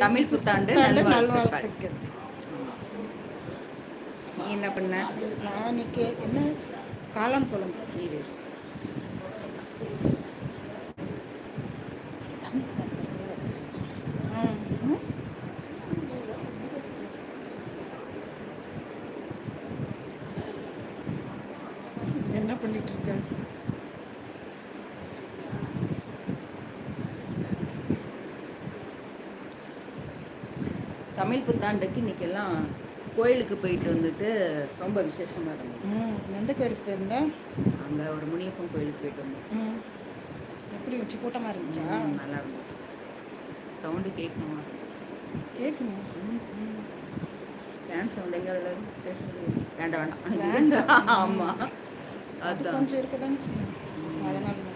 தமிழ் புத்தாண்டு நல்வாழ்த்துக்கள். நல்வாழ்த்துக்கள். நீ என்ன பண்ண? நான் இன்னைக்கு என்ன காளான் குழம்பு. இது தமிழ் தான் பேசுகிறேன். ம்? என்ன பண்ணிட்டு இருக்க? தமிழ் புத்தாண்டுக்கு இன்னைக்கெல்லாம் கோயிலுக்கு போயிட்டு வந்துட்டு ரொம்ப விசேஷமாக இருந்தது. எந்த கோயிலுக்கு போயிருந்தேன்? அங்கே ஒரு முனியப்பன் கோயிலுக்கு போயிட்டு வந்தோம். எப்படி வச்சு கூட்டமாக இருந்துச்சா? நல்லா இருந்தது. சவுண்டு கேட்கணுமா? கேட்கணும். ஃபேன் சவுண்ட் எங்கே பேசுறது? வேண்டாம். வேண்டாம். ஆமாம், அது அதுதான். கொஞ்சம் இருக்கதாங்க செய்யும். அதனால தான்.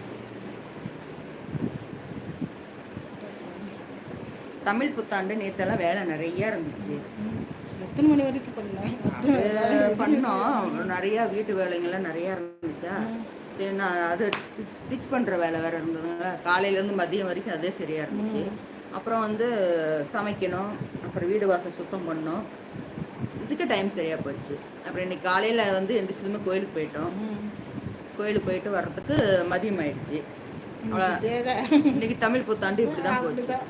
தமிழ் புத்தாண்டு நேற்றெல்லாம் வேலை நிறைய இருந்துச்சு. எத்தனை மணி வரைக்கும் பண்ணேன்? பண்ணோம். நிறையா வீட்டு வேலைங்கள்லாம் நிறையா இருந்துச்சா. சரி, நான் அது ஸ்டிச் பண்ணுற வேலை வேறு இருந்ததுனால காலையிலேருந்து மதியம் வரைக்கும் அதே சரியாக இருந்துச்சு. அப்புறம் வந்து சமைக்கணும், அப்புறம் வீடு வாசல் சுத்தம் பண்ணோம், இதுக்கு டைம் சரியாக போச்சு. அப்புறம் இன்னைக்கு காலையில் வந்து எந்திரிச்சதுமே கோயிலுக்கு போயிட்டோம். கோயிலுக்கு போயிட்டு வர்றதுக்கு மதியம் ஆயிடுச்சு. இன்னைக்கு தமிழ் புத்தாண்டு இப்படி தான் போச்சு.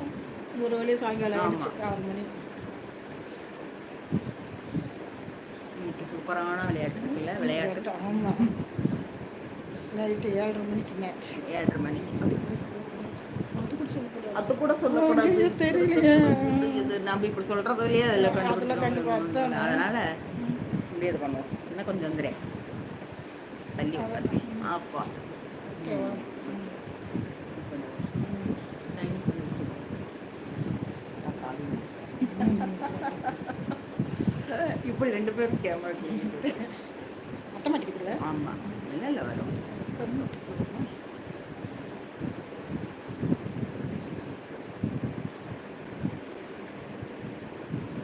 ஒரு வழியாக சாயங்காலம் ஆயிடுச்சு. 6 மணி. இன்னைக்கு சூப்பரான விளையாட்டு இருக்குல்ல? விளையாட்டு. ஆமாம். நைட்டு 7:30 மணிக்கு மேட்ச். 7:30 மணிக்கு. அது கூட சொல்லக்கூடாது. அது கூட சொல்லக்கூடாது. தெரியலையே. இது நம்ம இப்படி சொல்றதுலயே அதில் கண்டிப்பா அதான். அதனால இப்படி இது பண்ணுவோம். இன்னும் கொஞ்சம் வந்துடுறேன் தள்ளி உட்காந்து. அப்பா ஓகேவா? இப்படி 2 பேரும் கேமரா சொல்லிட்டு அத்த மாட்டேங்குதுல்ல? ஆமாம், இல்லை வரும்.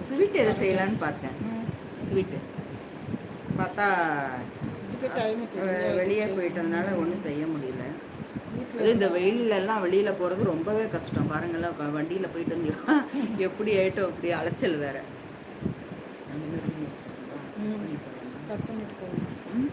ஸ்வீட் எதை செய்யலான்னு பார்த்தேன். ஸ்வீட்டு பார்த்தா வெளியே போயிட்டதுனால ஒன்றும் செய்ய முடியல. அது இந்த வெயிலெல்லாம் வெளியில் போகிறது ரொம்பவே கஷ்டம். பாருங்கள்லாம் வண்டியில் போயிட்டு வந்து எப்படி ஆகிட்டோம், அப்படி அலைச்சல் வேற. கட் பண்ணிட்டு போகணும்.